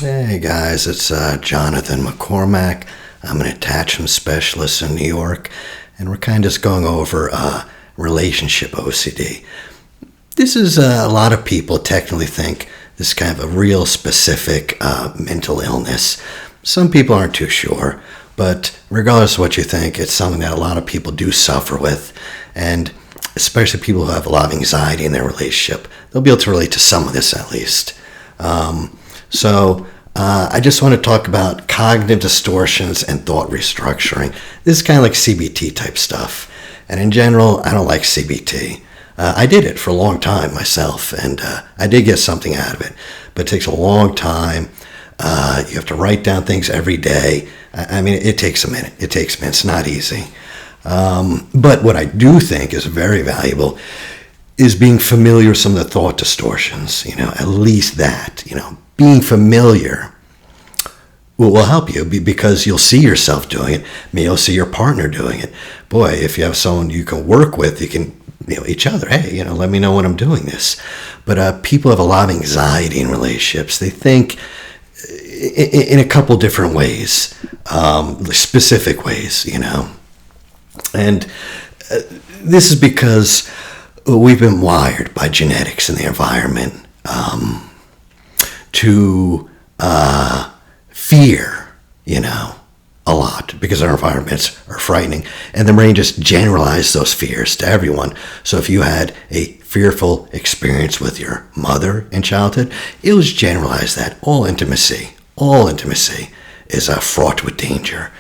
Hey guys, it's Jonathan McCormack. I'm an attachment specialist in New York, and we're kind of just going over relationship OCD. This is a lot of people technically think this is kind of a real specific mental illness. Some people aren't too sure, but regardless of what you think, it's something that a lot of people do suffer with, and especially people who have a lot of anxiety in their relationship, they'll be able to relate to some of this at least. I just want to talk about cognitive distortions and thought restructuring. This is kind of like CBT type stuff. And in general, I don't like CBT. I did it for a long time myself, and I did get something out of it. But it takes a long time. You have to write down things every day. I mean, it takes a minute. It's not easy. But what I do think is very valuable is being familiar with some of the thought distortions, at least that, being familiar will help you because you'll see yourself doing it. Maybe you'll see your partner doing it. Boy, if you have someone you can work with, you can, each other, hey, let me know when I'm doing this. But people have a lot of anxiety in relationships. They think in a couple different ways, specific ways, And this is because we've been wired by genetics and the environment to fear, a lot because our environments are frightening. And the brain just generalized those fears to everyone. So if you had a fearful experience with your mother in childhood, it was generalized that all intimacy is fraught with danger,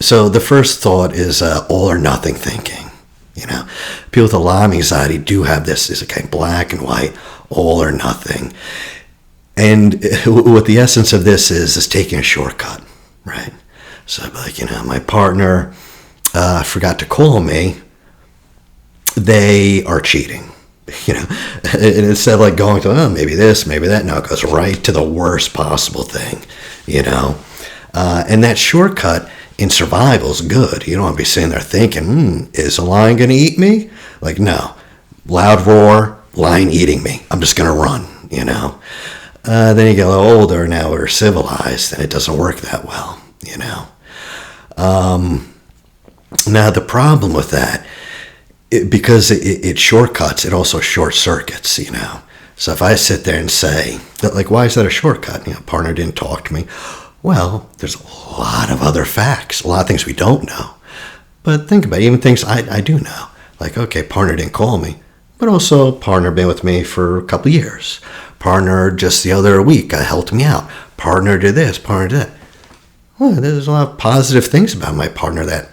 So the first thought is all or nothing thinking. People with a lot of anxiety do have this. Is a kind of black and white, all or nothing. And what the essence of this is taking a shortcut, right? So my partner forgot to call me. They are cheating, And instead of going to, maybe this, maybe that, no, it goes right to the worst possible thing, And that shortcut in survival is good. You don't want to be sitting there thinking, is a lion going to eat me? No. Loud roar, lion eating me. I'm just going to run, Then you get a little older, now we're civilized, and it doesn't work that well, Now, the problem with that, because it shortcuts, it also short circuits, So if I sit there and say, why is that a shortcut? Partner didn't talk to me. Well, there's a lot of other facts, a lot of things we don't know. But think about it, even things I do know. Okay, partner didn't call me, but also partner been with me for a couple of years. Partner just the other week helped me out. Partner did this, partner did that. Well, there's a lot of positive things about my partner that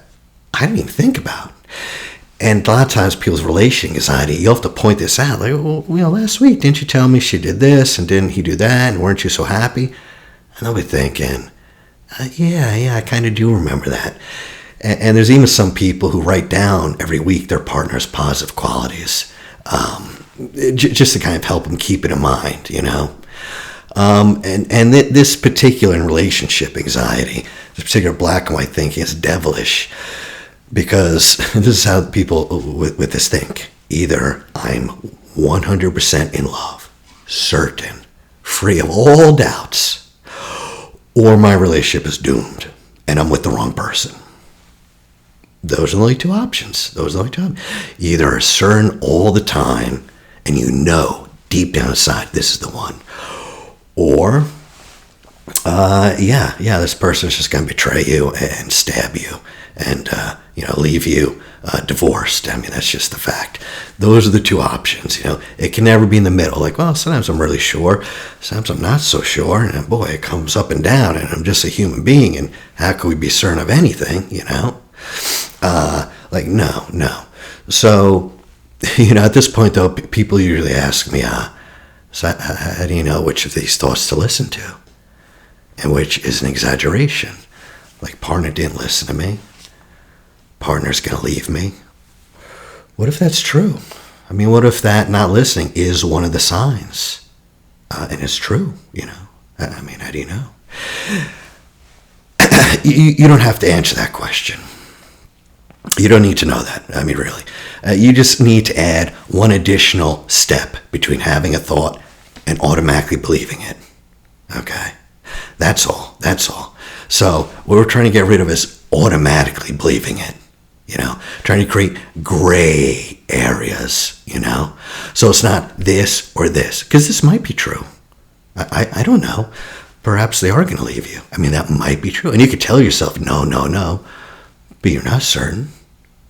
I didn't even think about. And a lot of times people's relation anxiety, you have to point this out. Last week, didn't you tell me she did this and didn't he do that? And weren't you so happy? And I'll be thinking, yeah, I kind of do remember that. And there's even some people who write down every week their partner's positive qualities, just to kind of help them keep it in mind, This particular relationship anxiety, this particular black and white thinking is devilish, because this is how people with this think. Either I'm 100% in love, certain, free of all doubts, or my relationship is doomed and I'm with the wrong person. Those are the only two options. You either are certain all the time and deep down inside this is the one, or this person is just going to betray you and stab you and leave you divorced. I mean, that's just the fact. Those are the two options. It can never be in the middle. Sometimes I'm really sure, sometimes I'm not so sure, and boy, it comes up and down, and I'm just a human being, and how can we be certain of anything? No. So, at this point though, people usually ask me, so how do you know which of these thoughts to listen to, and which is an exaggeration? Partner didn't listen to me. Partner's going to leave me. What if that's true? I mean, what if that not listening is one of the signs? And it's true, I mean, how do you know? You don't have to answer that question. You don't need to know that. I mean, really. You just need to add one additional step between having a thought and automatically believing it. Okay? That's all. So what we're trying to get rid of is automatically believing it. Trying to create gray areas, So it's not this or this, because this might be true. I don't know. Perhaps they are going to leave you. That might be true. And you could tell yourself, no, but you're not certain.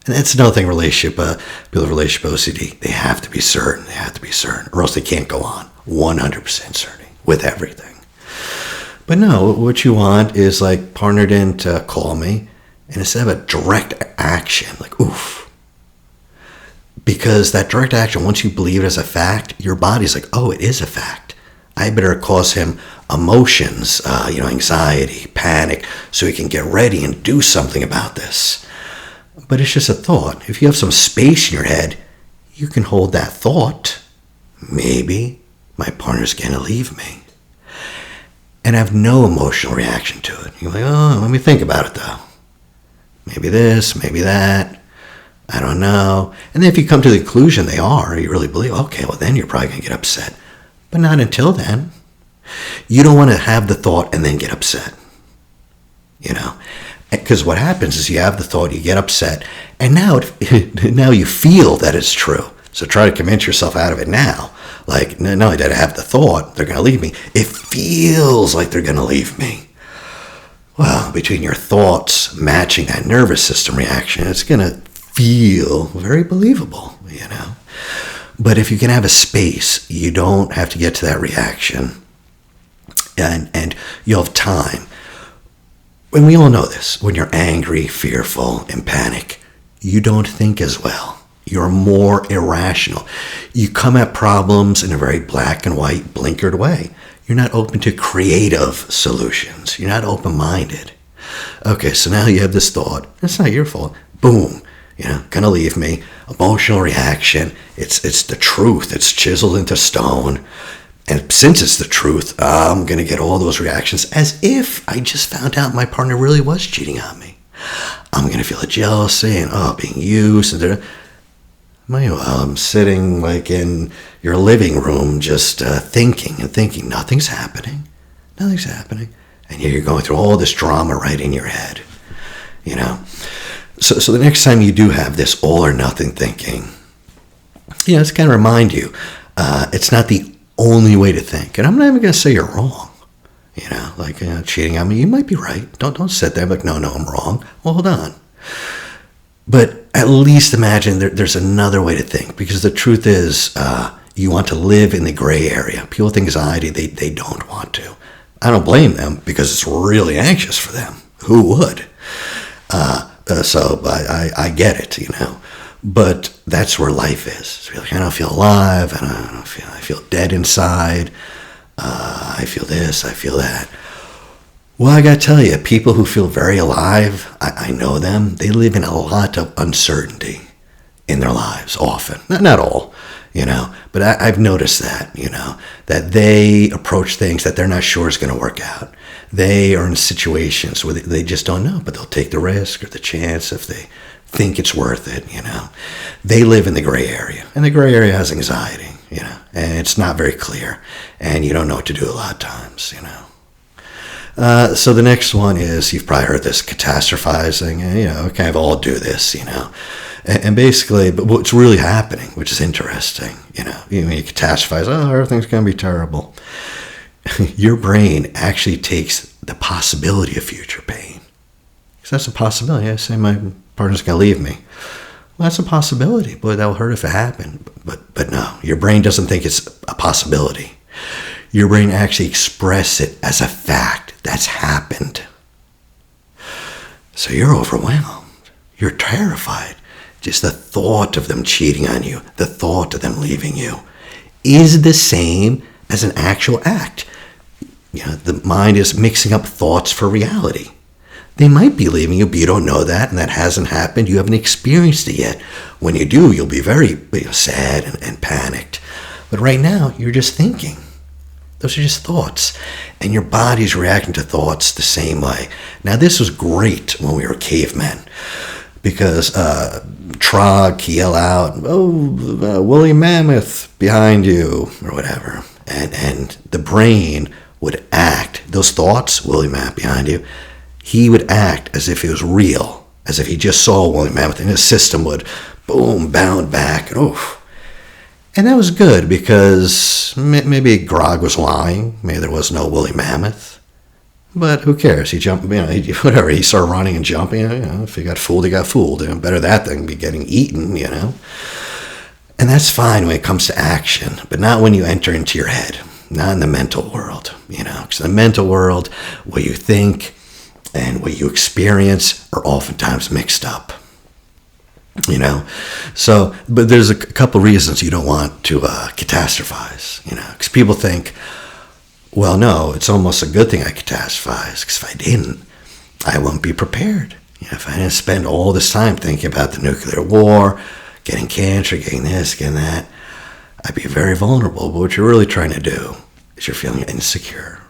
And that's another thing, people with relationship OCD, they have to be certain. Or else they can't go on 100% certain with everything. But no, what you want is like partnered in to call me, and instead of a direct action, like oof. Because that direct action, once you believe it as a fact, your body's like, oh, it is a fact. I better cause him emotions, anxiety, panic, so he can get ready and do something about this. But it's just a thought. If you have some space in your head, you can hold that thought. Maybe my partner's going to leave me. And have no emotional reaction to it. You're like, oh, let me think about it though. Maybe this, maybe that. I don't know. And then if you come to the conclusion they are, you really believe, okay, well then you're probably going to get upset. But not until then. You don't want to have the thought and then get upset. Because what happens is you have the thought, you get upset, and now you feel that it's true. So try to convince yourself out of it now. Like, not only did I have the thought, they're going to leave me, it feels like they're going to leave me. Well, between your thoughts matching that nervous system reaction, it's going to feel very believable, But if you can have a space, you don't have to get to that reaction. And you'll have time. And we all know this. When you're angry, fearful, in panic, you don't think as well. You're more irrational. You come at problems in a very black and white, blinkered way. You're not open to creative solutions. You're not open-minded. Okay, so now you have this thought. It's not your fault. Boom. Gonna leave me. Emotional reaction. It's the truth. It's chiseled into stone. And since it's the truth, I'm gonna get all those reactions as if I just found out my partner really was cheating on me. I'm gonna feel the jealousy and being used and I'm sitting like in your living room just thinking, nothing's happening. And here you're going through all this drama right in your head, So the next time you do have this all or nothing thinking, it's kind of remind you, it's not the only way to think. And I'm not even going to say you're wrong, cheating on me, you might be right. Don't sit there like, no, I'm wrong. Well, hold on. But at least imagine there's another way to think, because the truth is you want to live in the gray area. People with anxiety, they don't want to. I don't blame them because it's really anxious for them. Who would? So I get it, But that's where life is. So like, I don't feel alive. I feel dead inside. I feel this. I feel that. Well, I gotta tell you, people who feel very alive, I know them, they live in a lot of uncertainty in their lives, often. Not all, but I've noticed that, that they approach things that they're not sure is going to work out. They are in situations where they just don't know, but they'll take the risk or the chance if they think it's worth it, They live in the gray area, and the gray area has anxiety, and it's not very clear, and you don't know what to do a lot of times, So the next one is, you've probably heard this, catastrophizing, and, kind of all do this, and basically, but what's really happening, which is interesting, when you catastrophize, everything's going to be terrible. Your brain actually takes the possibility of future pain. Because that's a possibility. I say my partner's going to leave me. Well, that's a possibility. Boy, that will hurt if it happened. But no, your brain doesn't think it's a possibility. Your brain actually expresses it as a fact that's happened. So you're overwhelmed. You're terrified. Just the thought of them cheating on you, the thought of them leaving you, is the same as an actual act. The mind is mixing up thoughts for reality. They might be leaving you, but you don't know that, and that hasn't happened. You haven't experienced it yet. When you do, you'll be very sad and panicked. But right now, you're just thinking. Those are just thoughts. And your body's reacting to thoughts the same way. Now, this was great when we were cavemen, because Trog, he yell out, woolly mammoth behind you, or whatever. And the brain would act, those thoughts, woolly mammoth behind you, he would act as if it was real, as if he just saw a woolly mammoth, and his system would, boom, bound back, and oof. And that was good because maybe Grog was lying. Maybe there was no woolly mammoth. But who cares? He jumped, whatever. He started running and jumping. If he got fooled, he got fooled. Better that than be getting eaten, And that's fine when it comes to action, but not when you enter into your head, not in the mental world, Because in the mental world, what you think and what you experience are oftentimes mixed up. So, but there's a couple reasons you don't want to catastrophize, because people think, well, no, it's almost a good thing I catastrophize, because if I didn't, I wouldn't be prepared. If I didn't spend all this time thinking about the nuclear war, getting cancer, getting this, getting that, I'd be very vulnerable. But what you're really trying to do is you're feeling insecure.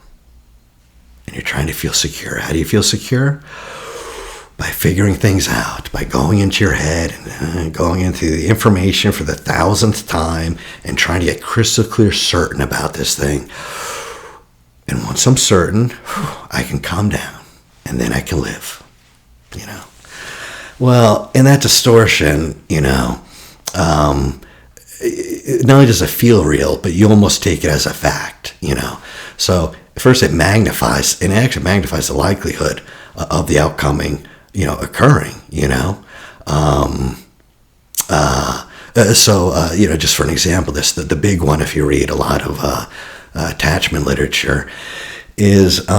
And you're trying to feel secure. How do you feel secure? By figuring things out, by going into your head and going into the information for the 1000th time and trying to get crystal clear certain about this thing. And once I'm certain, I can calm down and then I can live, Well, in that distortion, not only does it feel real, but you almost take it as a fact, So first it actually magnifies the likelihood of the outcoming, occurring, just for an example, the big one, if you read a lot of attachment literature, is a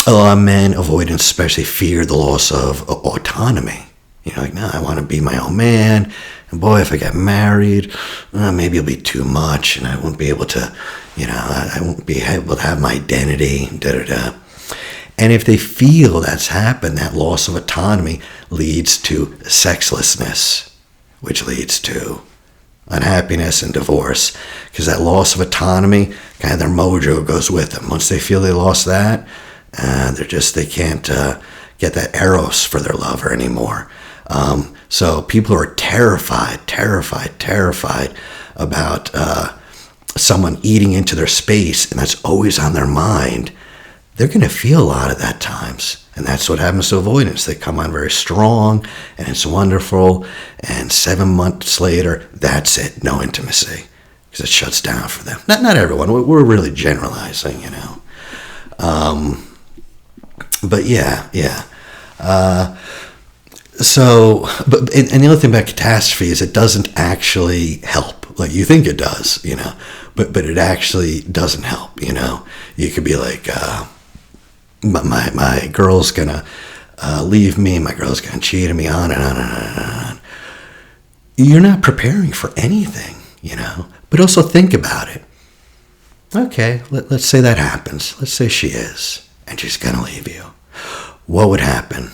lot of men avoidance, especially fear the loss of autonomy. No, I want to be my own man. And boy, if I get married, maybe it'll be too much, and I won't be able to, I won't be able to have my identity. And if they feel that's happened, that loss of autonomy leads to sexlessness, which leads to unhappiness and divorce, because that loss of autonomy, kind of their mojo goes with them. Once they feel they lost that, they can't get that eros for their lover anymore. So people who are terrified about someone eating into their space, and that's always on their mind, they're going to feel a lot of that at times. And that's what happens to avoidance. They come on very strong, and it's wonderful, and 7 months later, that's it, no intimacy, because it shuts down for them. Not everyone, we're really generalizing, But yeah. And the other thing about catastrophe is it doesn't actually help. Like you think it does, but it actually doesn't help, You could be like, my girl's gonna leave me, my girl's gonna cheat on me, on and on and on and on. You're not preparing for anything, But also think about it. Okay, let's say that happens. Let's say she is, and she's gonna leave you. What would happen?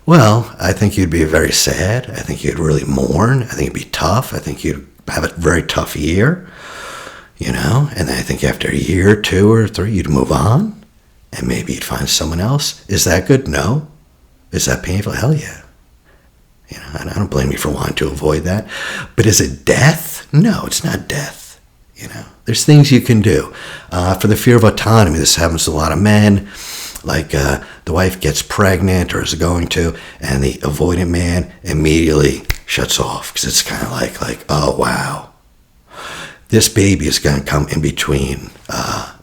Well, I think you'd be very sad. I think you'd really mourn. I think it'd be tough. I think you'd have a very tough year, And I think after a year, 2 or 3, you'd move on. And maybe you'd find someone else. Is that good? No. Is that painful? Hell yeah. And I don't blame you for wanting to avoid that. But is it death? No, it's not death. There's things you can do. For the fear of autonomy, this happens to a lot of men. Like the wife gets pregnant or is going to, and the avoidant man immediately shuts off because it's kind of like, oh, wow. This baby is going to come in between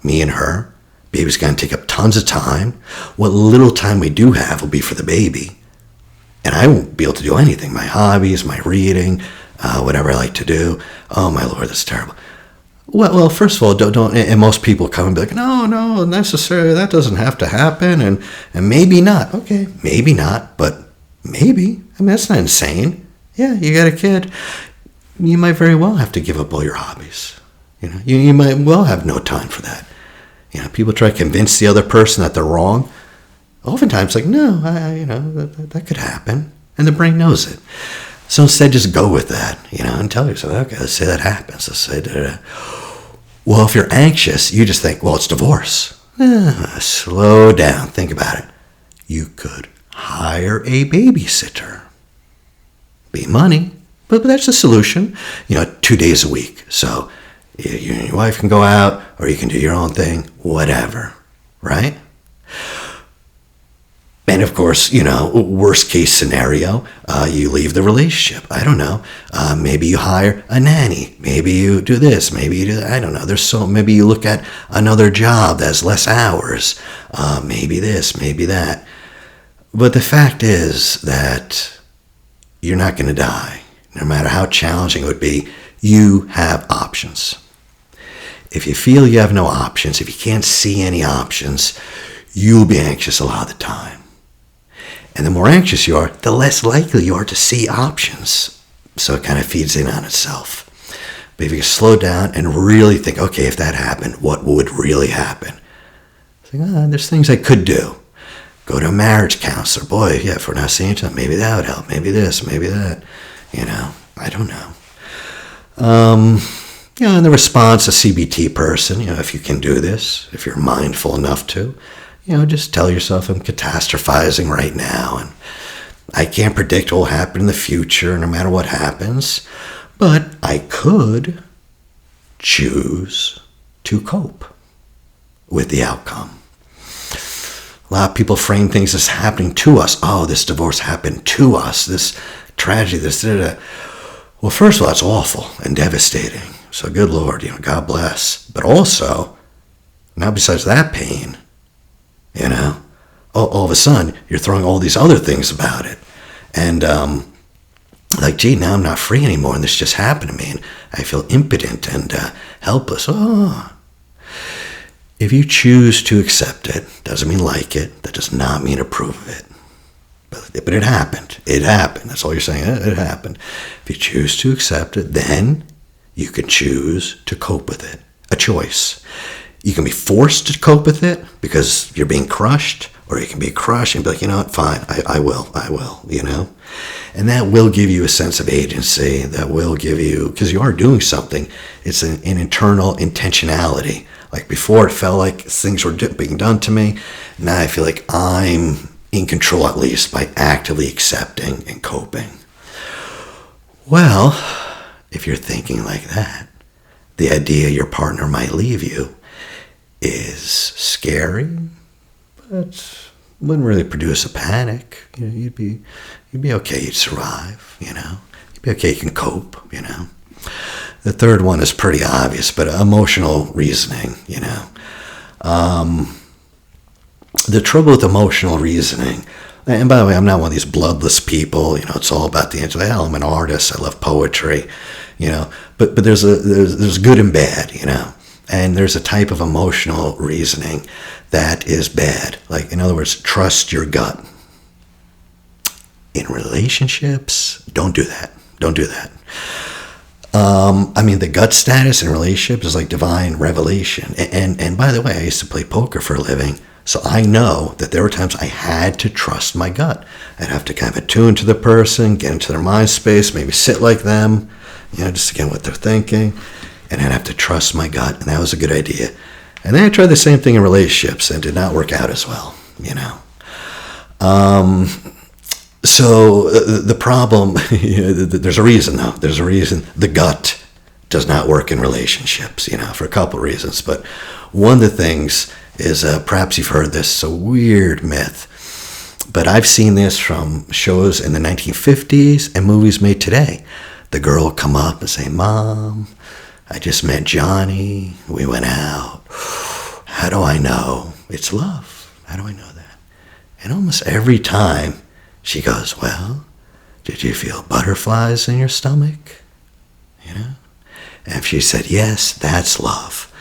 me and her. Baby's going to take up tons of time. What little time we do have will be for the baby. And I won't be able to do anything. My hobbies, my reading, whatever I like to do. Oh, my Lord, that's terrible. Well, first of all, don't, and most people come and be like, no, necessarily, that doesn't have to happen, and maybe not. Okay, maybe not, but maybe. I mean, that's not insane. Yeah, you got a kid. You might very well have to give up all your hobbies. You might well have no time for that. People try to convince the other person that they're wrong. Oftentimes, like, no, that could happen. And the brain knows it. So instead, just go with that, and tell yourself, okay, let's say that happens. Let's say that. Well, if you're anxious, you just think, well, it's divorce. Slow down. Think about it. You could hire a babysitter. Be money. But that's a solution. 2 days a week. So You and your wife can go out, or you can do your own thing, whatever, right? And of course, worst case scenario, you leave the relationship. I don't know. Maybe you hire a nanny. Maybe you do this. Maybe you do that. I don't know. Maybe you look at another job that has less hours. Maybe this, maybe that. But the fact is that you're not going to die. No matter how challenging it would be, you have options. If you feel you have no options, if you can't see any options, you'll be anxious a lot of the time. And the more anxious you are, the less likely you are to see options. So it kind of feeds in on itself. But if you slow down and really think, okay, if that happened, what would really happen? Think, there's things I could do. Go to a marriage counselor. Boy, yeah, if we're not seeing each other, maybe that would help. Maybe this, maybe that. I don't know. And the response, a CBT person, if you can do this, if you're mindful enough to, just tell yourself I'm catastrophizing right now and I can't predict what will happen in the future no matter what happens, but I could choose to cope with the outcome. A lot of people frame things as happening to us. Oh, this divorce happened to us, this tragedy, this. Well, first of all, it's awful and devastating. So good Lord, God bless. But also, now besides that pain, all of a sudden, you're throwing all these other things about it. And gee, now I'm not free anymore, and this just happened to me, and I feel impotent and helpless. Oh. If you choose to accept it, doesn't mean like it, that does not mean approve of it. But it happened. It happened. That's all you're saying. It happened. If you choose to accept it, then you can choose to cope with it. A choice. You can be forced to cope with it because you're being crushed, or you can be crushed and be like, what, fine, I will, And that will give you a sense of agency. That will give you, because you are doing something, it's an internal intentionality. Like before, it felt like things were being done to me. Now I feel like I'm in control, at least, by actively accepting and coping. Well, if you're thinking like that, the idea your partner might leave you is scary, but wouldn't really produce a panic. You'd be okay. You'd survive. You'd be okay. You can cope. The third one is pretty obvious, but emotional reasoning. The trouble with emotional reasoning, and by the way, I'm not one of these bloodless people. It's all about the answer. Hell, I'm an artist. I love poetry. But there's good and bad. And there's a type of emotional reasoning that is bad. Like, in other words, trust your gut. In relationships, don't do that. Don't do that. The gut status in relationships is like divine revelation. And by the way, I used to play poker for a living, so I know that there were times I had to trust my gut. I'd have to kind of attune to the person, get into their mind space, maybe sit like them, just to get what they're thinking. And I'd have to trust my gut, and that was a good idea. And then I tried the same thing in relationships, and it did not work out as well, So the problem, there's a reason, though. There's a reason the gut does not work in relationships, for a couple of reasons. But one of the things is, perhaps you've heard this, it's a weird myth, but I've seen this from shows in the 1950s and movies made today. The girl will come up and say, Mom, I just met Johnny. We went out. How do I know it's love? How do I know that? And almost every time she goes, well, did you feel butterflies in your stomach? And if she said yes, that's love.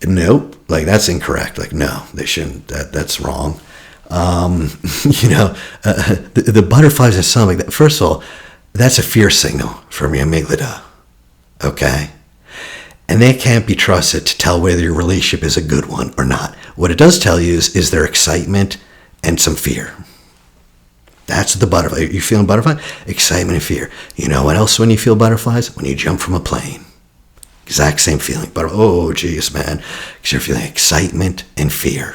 Nope, that's incorrect. No, they shouldn't. That's wrong. The butterflies in the stomach. First of all, that's a fear signal from your amygdala. Okay. And they can't be trusted to tell whether your relationship is a good one or not. What it does tell you is there excitement and some fear. That's the butterfly. You feeling butterfly? Excitement and fear. You know what else when you feel butterflies? When you jump from a plane. Exact same feeling. But oh, geez, man. Because you're feeling excitement and fear.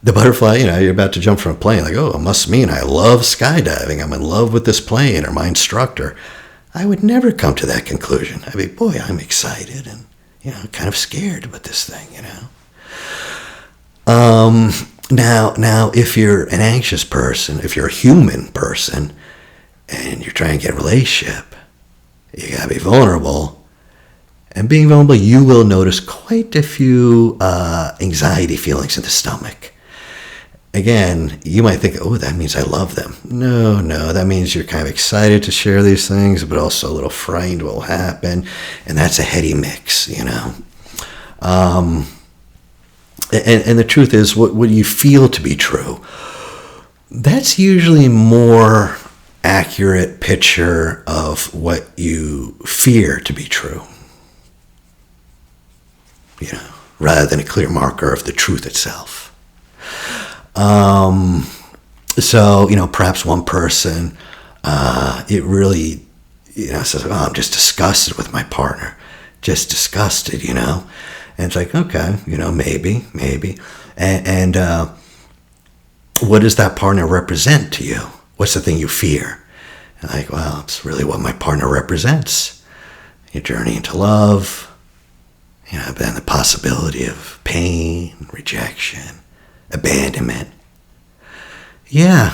The butterfly, you're about to jump from a plane. Like, oh, it must mean I love skydiving. I'm in love with this plane or my instructor. I would never come to that conclusion. I'd be, boy, I'm excited and, kind of scared about this thing, Now, if you're an anxious person, if you're a human person, and you're trying to get a relationship, you gotta be vulnerable. And being vulnerable, you will notice quite a few anxiety feelings in the stomach. Again, you might think, oh, that means I love them. No, that means you're kind of excited to share these things, but also a little frightened what will happen. And that's a heady mix, And the truth is, what you feel to be true, that's usually more accurate picture of what you fear to be true. Rather than a clear marker of the truth itself. So, perhaps one person, it really, says, oh, I'm just disgusted with my partner. Just disgusted, And it's like, okay, maybe. And what does that partner represent to you? What's the thing you fear? And like, well, it's really what my partner represents. Your journey into love, then the possibility of pain, rejection, abandonment. Yeah.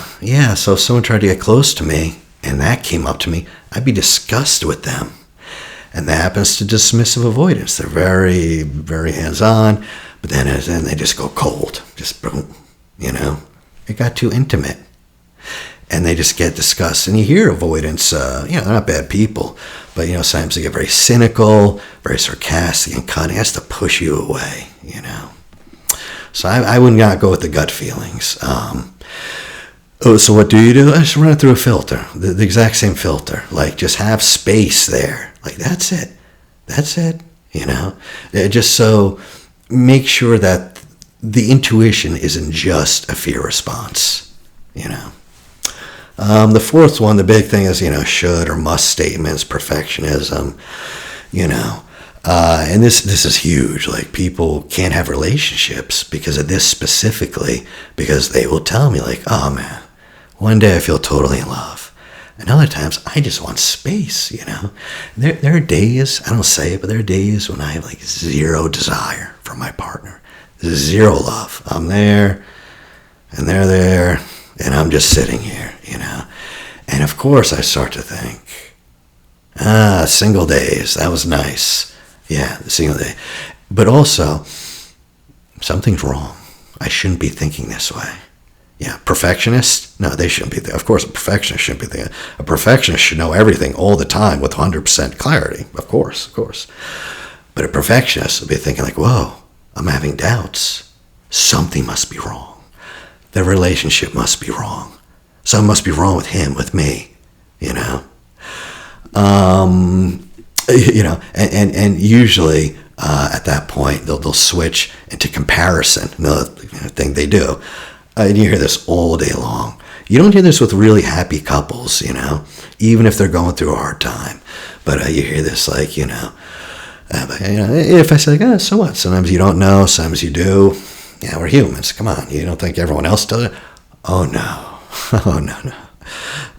So if someone tried to get close to me and that came up to me, I'd be disgusted with them. And that happens to dismissive avoidance. They're very, very hands-on, but then they just go cold. Just boom, It got too intimate. And they just get disgusted. And you hear avoidance, they're not bad people, but, sometimes they get very cynical, very sarcastic and cutting. It has to push you away, So I would not go with the gut feelings. So what do? I just run it through a filter, the exact same filter. Like, just have space there. Like, that's it. Just so make sure that the intuition isn't just a fear response, The fourth one, the big thing is, should or must statements, perfectionism, and this is huge. Like, people can't have relationships because of this specifically, because they will tell me like, oh man, one day I feel totally in love. And other times I just want space, There are days, I don't say it, but there are days when I have like zero desire for my partner. Zero love. I'm there and they're there and I'm just sitting here, And of course I start to think, single days, that was nice. Yeah, the single day. But also, something's wrong. I shouldn't be thinking this way. Yeah, perfectionist? No, they shouldn't be there. Of course, a perfectionist shouldn't be there. A perfectionist should know everything all the time with 100% clarity. Of course. But a perfectionist will be thinking like, whoa, I'm having doubts. Something must be wrong. The relationship must be wrong. Something must be wrong with him, with me, And usually at that point they'll switch into comparison. Another thing they do, and you hear this all day long. You don't hear this with really happy couples, even if they're going through a hard time. But you hear this like, if I say, so what? Sometimes you don't know, sometimes you do. Yeah, we're humans. Come on, you don't think everyone else does it? Oh no.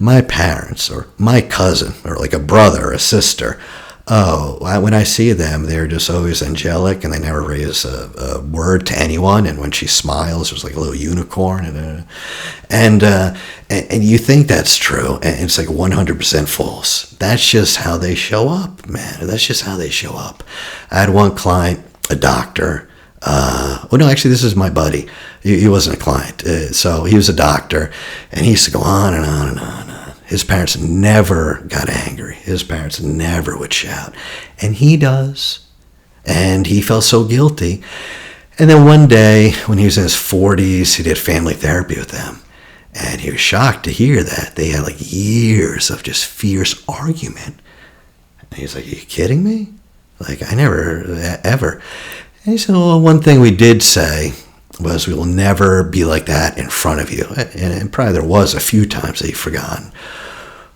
My parents or my cousin or like a brother or a sister, when I see them, they're just always angelic and they never raise a word to anyone. And when she smiles, there's like a little unicorn. And you think that's true. And it's like 100% false. That's just how they show up, man. That's just how they show up. I had one client, a doctor. This is my buddy. He wasn't a client. So he was a doctor and he used to go on and on and on and on. His parents never got angry. His parents never would shout. And he does. And he felt so guilty. And then one day when he was in his 40s, he did family therapy with them. And he was shocked to hear that they had like years of just fierce argument. And he's like, are you kidding me? Like, I never, ever. And he said, well, one thing we did say was we will never be like that in front of you. And probably there was a few times that he'd forgotten.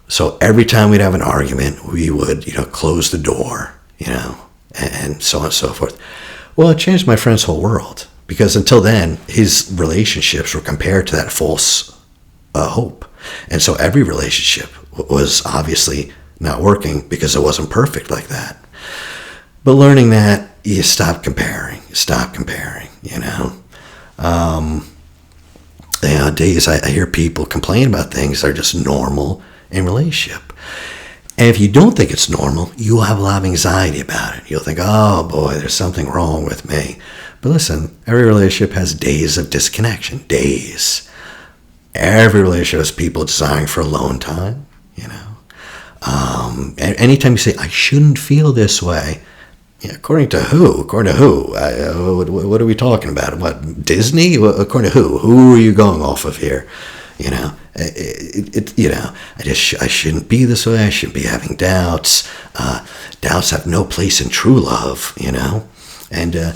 So every time we'd have an argument, we would, close the door, and so on and so forth. Well, it changed my friend's whole world because until then, his relationships were compared to that false hope. And so every relationship was obviously not working because it wasn't perfect like that. But learning that, you stop comparing, Nowadays, I hear people complain about things that are just normal in relationship. And if you don't think it's normal, you'll have a lot of anxiety about it. You'll think, oh boy, there's something wrong with me. But listen, every relationship has days of disconnection, days. Every relationship has people desiring for alone time, anytime you say, I shouldn't feel this way, according to who? What are we talking about? What, Disney? According to who? Who are you going off of here? I shouldn't be this way. I shouldn't be having doubts. Doubts have no place in true love, And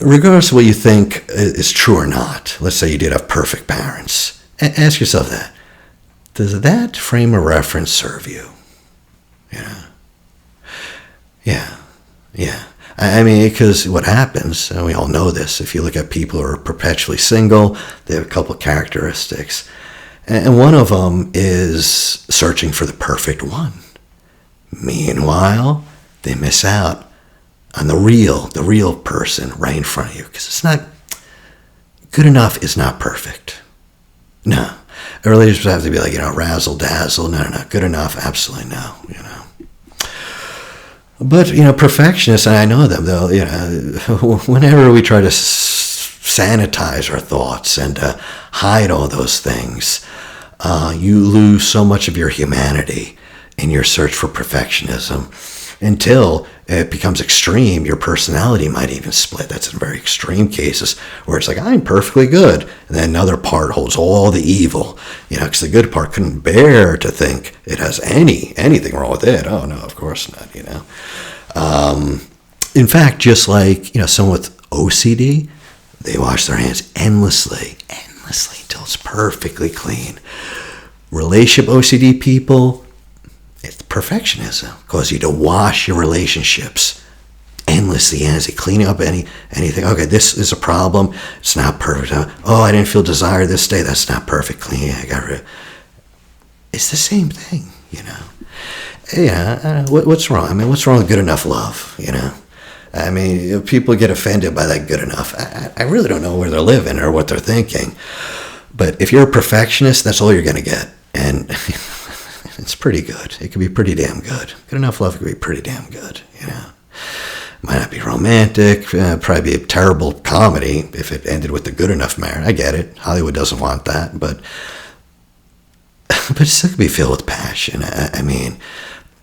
regardless of what you think is true or not, let's say you did have perfect parents. Ask yourself that. Does that frame of reference serve you? Yeah. I mean, because what happens, and we all know this, if you look at people who are perpetually single, they have a couple of characteristics. And one of them is searching for the perfect one. Meanwhile, they miss out on the real person right in front of you. Because it's not, good enough is not perfect. No. Relationships have to be like, razzle dazzle. No. Good enough, absolutely no, But, perfectionists, and I know them, though, whenever we try to sanitize our thoughts and hide all those things, you lose so much of your humanity in your search for perfectionism until it becomes extreme. Your personality might even split. That's in very extreme cases where it's like, I'm perfectly good. And then another part holds all the evil, because the good part couldn't bear to think it has anything wrong with it. Oh, no, of course not, In fact, just like, someone with OCD, they wash their hands endlessly until it's perfectly clean. Relationship OCD people, it's perfectionism. Cause you to wash your relationships endlessly, cleaning up anything. Okay, this is a problem. It's not perfect. Oh, I didn't feel desire this day. That's not perfect. Clean. I got rid. It's the same thing, Yeah. What's wrong? I mean, what's wrong with good enough love? I mean, people get offended by that good enough. I really don't know where they're living or what they're thinking. But if you're a perfectionist, that's all you're going to get. And it's pretty good. It can be pretty damn good. Good enough love can be pretty damn good, Might not be romantic, probably be a terrible comedy if it ended with the good enough marriage. I get it. Hollywood doesn't want that, but it still can be filled with passion. I mean,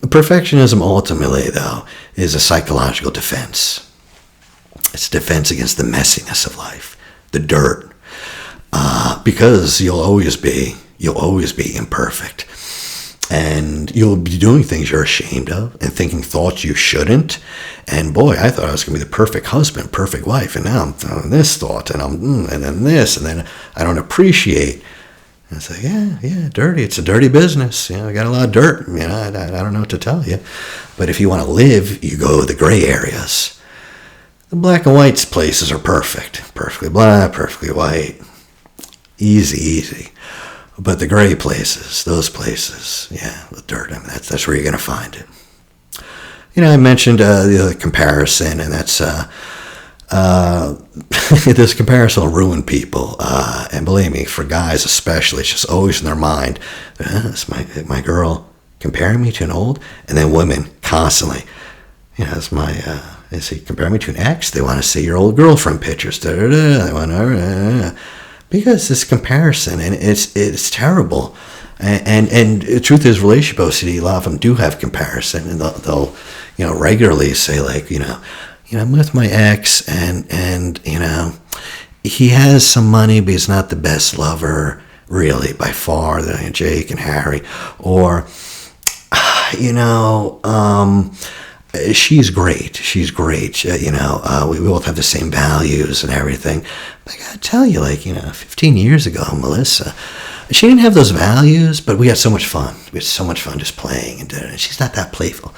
perfectionism ultimately, though, is a psychological defense. It's a defense against the messiness of life, the dirt, because you'll always be imperfect. And you'll be doing things you're ashamed of and thinking thoughts you shouldn't. And boy, I thought I was going to be the perfect husband, perfect wife. And now I'm thinking this thought and and then this, and then I don't appreciate. And it's like, yeah, dirty. It's a dirty business. I got a lot of dirt. I don't know what to tell you. But if you want to live, you go to the gray areas. The black and white places are perfect. Perfectly black, perfectly white. Easy. But the gray places, those places, the dirt, I mean, that's where you're going to find it. I mentioned the comparison, and that's this comparison will ruin people. And believe me, for guys especially, it's just always in their mind. Is my girl comparing me to an old? And then women constantly, is he comparing me to an ex? They want to see your old girlfriend pictures. They want to... Because this comparison, and it's terrible. And the truth is, relationship OCD, a lot of them do have comparison, and they'll regularly say, like, I'm with my ex, and he has some money, but he's not the best lover, really, by far, than Jake and Harry. Or, she's great. We both have the same values and everything. But I gotta tell you, 15 years ago, Melissa, she didn't have those values, but we had so much fun. We had so much fun just playing, and she's not that playful.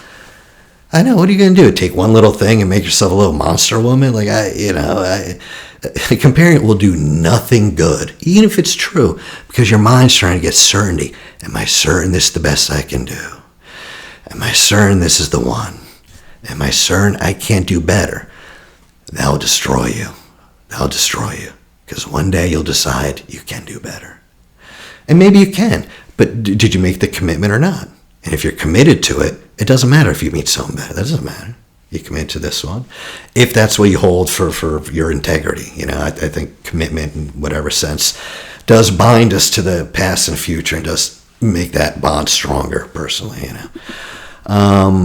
I know. What are you gonna do? Take one little thing and make yourself a little monster woman? Comparing it will do nothing good, even if it's true, because your mind's trying to get certainty. Am I certain this is the best I can do? Am I certain this is the one? Am I certain I can't do better? That'll destroy you. That'll destroy you. Because one day you'll decide you can do better. And maybe you can, but did you make the commitment or not? And if you're committed to it, it doesn't matter if you meet someone better. That doesn't matter. You commit to this one. If that's what you hold for your integrity, I think commitment in whatever sense does bind us to the past and future and does make that bond stronger personally, a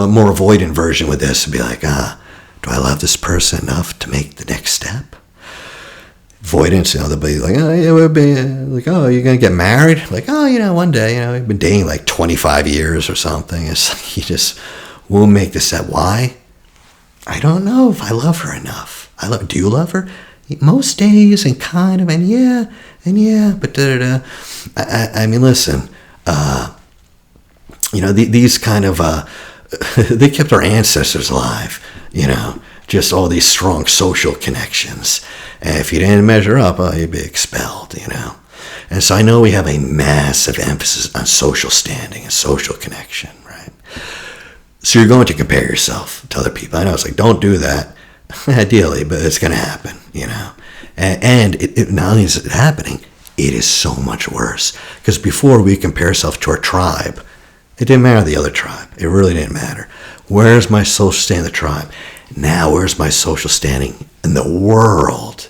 more avoidant version with this would be like, do I love this person enough to make the next step? Avoidance, they'll be like, it would be like, you're going to get married? Like, one day, we've been dating like 25 years or something. It's like, you just won't make the step. Why? I don't know if I love her enough. Do you love her? Most days and kind of, and yeah, but da-da-da. I mean, listen, these kind of, they kept our ancestors alive, just all these strong social connections. And if you didn't measure up, you'd be expelled, And so I know we have a massive emphasis on social standing and social connection, right? So you're going to compare yourself to other people. I know it's like, don't do that, ideally, but it's going to happen, And it not only is it happening, it is so much worse. Because before we compare ourselves to our tribe, it didn't matter the other tribe. It really didn't matter. Where's my social standing in the tribe? Now, where's my social standing in the world?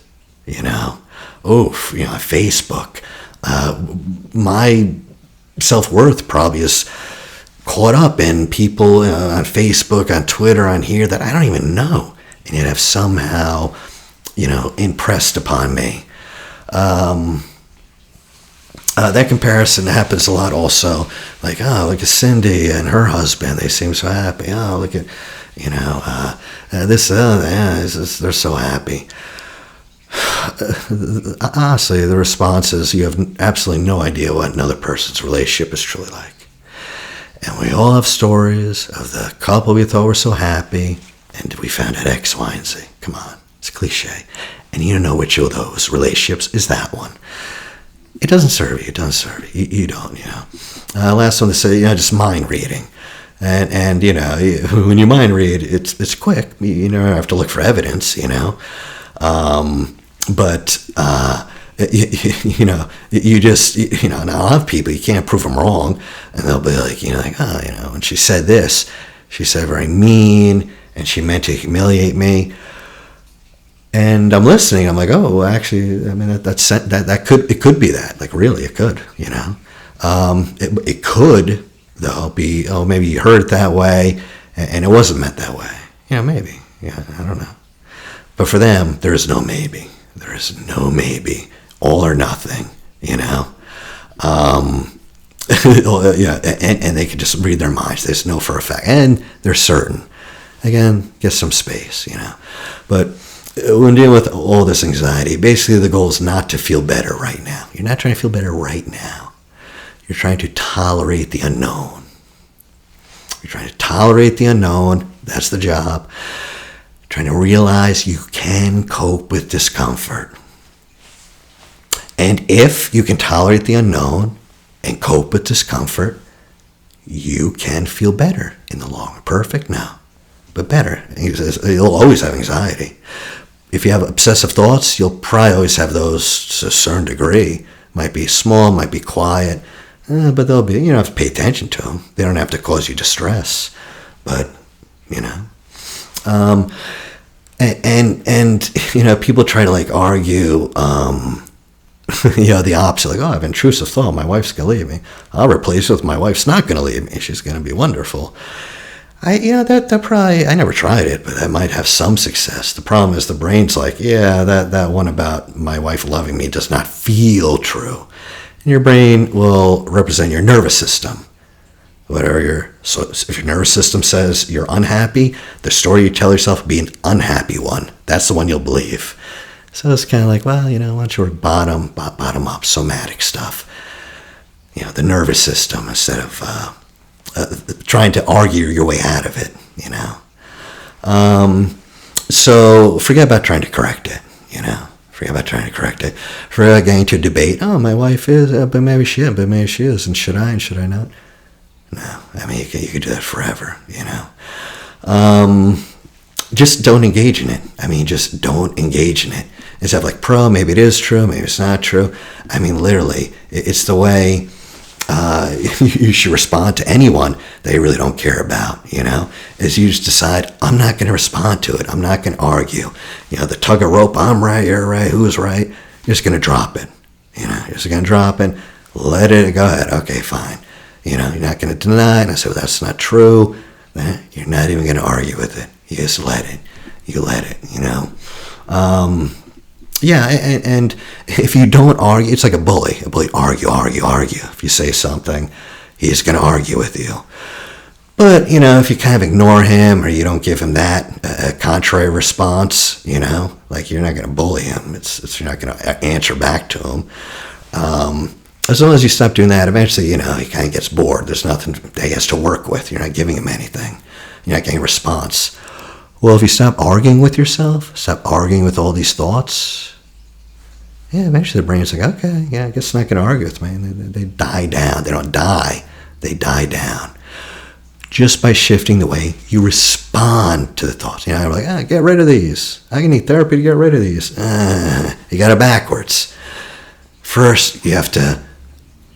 Facebook. My self-worth probably is caught up in people on Facebook, on Twitter, on here that I don't even know, and yet have somehow, impressed upon me. That comparison happens a lot also. Like, look at Cindy and her husband. They seem so happy. Look at, they're so happy. Honestly, the response is you have absolutely no idea what another person's relationship is truly like. And we all have stories of the couple we thought were so happy, and we found out X, Y, and Z. Come on, it's cliche. And you don't know which of those relationships is that one. It doesn't serve you. It doesn't serve you. You don't, Last one to say, just mind reading. And when you mind read, it's quick. You don't have to look for evidence, But, you just, now I'll have people, you can't prove them wrong. And they'll be like, when she said this, she said very mean, and she meant to humiliate me. And I'm listening. I'm like, oh, well, actually, I mean, it could be that. Like, really, it could, It could, though, be, maybe you heard it that way, and it wasn't meant that way. Maybe. Yeah, I don't know. But for them, there is no maybe. There is no maybe. All or nothing, and they can just read their minds. They just know for a fact. And they're certain. Again, get some space, But when dealing with all this anxiety, basically the goal is not to feel better right now. You're not trying to feel better right now. You're trying to tolerate the unknown. You're trying to tolerate the unknown. That's the job. You're trying to realize you can cope with discomfort. And if you can tolerate the unknown and cope with discomfort, you can feel better in the long run. Perfect? No. But better. You'll always have anxiety. If you have obsessive thoughts, you'll probably always have those to a certain degree. Might be small, might be quiet, but they'll be, you don't have to pay attention to them. They don't have to cause you distress. But, and people try to argue, the opposite. Like, I have intrusive thought. My wife's going to leave me. I'll replace it with my wife's not going to leave me. She's going to be wonderful. That probably, I never tried it, but that might have some success. The problem is the brain's like, that one about my wife loving me does not feel true. And your brain will represent your nervous system. So if your nervous system says you're unhappy, the story you tell yourself will be an unhappy one. That's the one you'll believe. So it's kind of like, why don't you work bottom up, somatic stuff. The nervous system instead of trying to argue your way out of it, So forget about trying to correct it, Forget about trying to correct it. Forget about getting into a debate. Oh, my wife is, but maybe she is, and should I not? No. I mean, you could do that forever, you know. Just don't engage in it. I mean, just don't engage in it. Instead of like, maybe it is true, maybe it's not true. I mean, literally, it's the way you should respond to anyone that you really don't care about, you know, is you just decide, I'm not going to respond to it. I'm not going to argue. You know, the tug of rope, I'm right, you're right, who's right? You're just going to drop it. You know, you're just going to drop it, let it go ahead. Okay, fine. You know, you're not going to deny it. And I say, well, that's not true. You're not even going to argue with it. You just let it. You let it, you know. Yeah, and if you don't argue, it's like a bully. A bully, argue. If you say something, he's going to argue with you. But, you know, if you kind of ignore him or you don't give him that contrary response, you know, like you're not going to bully him. You're not going to answer back to him. As long as you stop doing that, eventually, you know, he kind of gets bored. There's nothing that he has to work with. You're not giving him anything. You're not getting a response. Well, if you stop arguing with yourself, stop arguing with all these thoughts, yeah, eventually the brain's like, okay, yeah, I guess I'm not going to argue with me. They die down. They don't die. They die down. Just by shifting the way you respond to the thoughts. You know, I'm like, get rid of these. I can need therapy to get rid of these. You got it backwards. First, you have to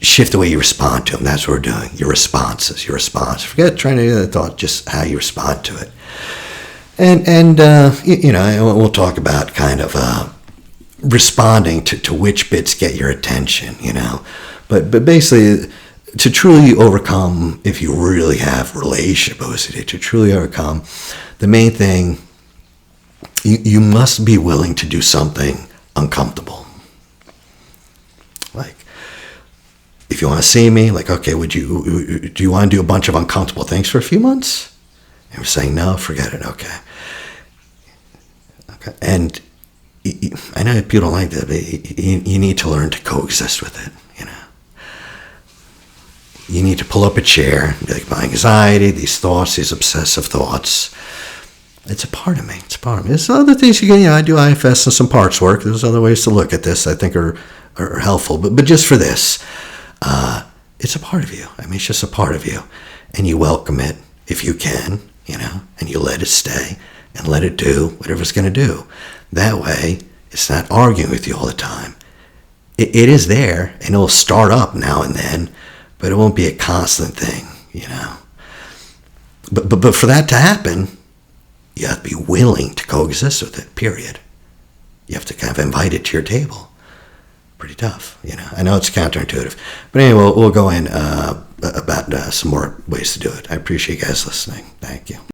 shift the way you respond to them. That's what we're doing. Your responses. Forget trying to do the thought, just how you respond to it. And you know, we'll talk about kind of responding to which bits get your attention, you know. But basically, to truly overcome, if you really have relationship OCD, to truly overcome, the main thing, you must be willing to do something uncomfortable. Like, if you want to see me, like, okay, do you want to do a bunch of uncomfortable things for a few months? And we're saying, no, forget it, okay. And I know people don't like that, but you need to learn to coexist with it, you know. You need to pull up a chair and be like, my anxiety, these thoughts, these obsessive thoughts, it's a part of me. There's other things you can, you know, I do IFS and some parts work. There's other ways to look at this I think are helpful. But just for this, it's a part of you. I mean, it's just a part of you. And you welcome it if you can, you know, and you let it stay and let it do whatever it's going to do. That way, it's not arguing with you all the time. It is there, and it'll start up now and then, but it won't be a constant thing, you know. But for that to happen, you have to be willing to coexist with it, period. You have to kind of invite it to your table. Pretty tough, you know. I know it's counterintuitive. But anyway, we'll go in about some more ways to do it. I appreciate you guys listening. Thank you.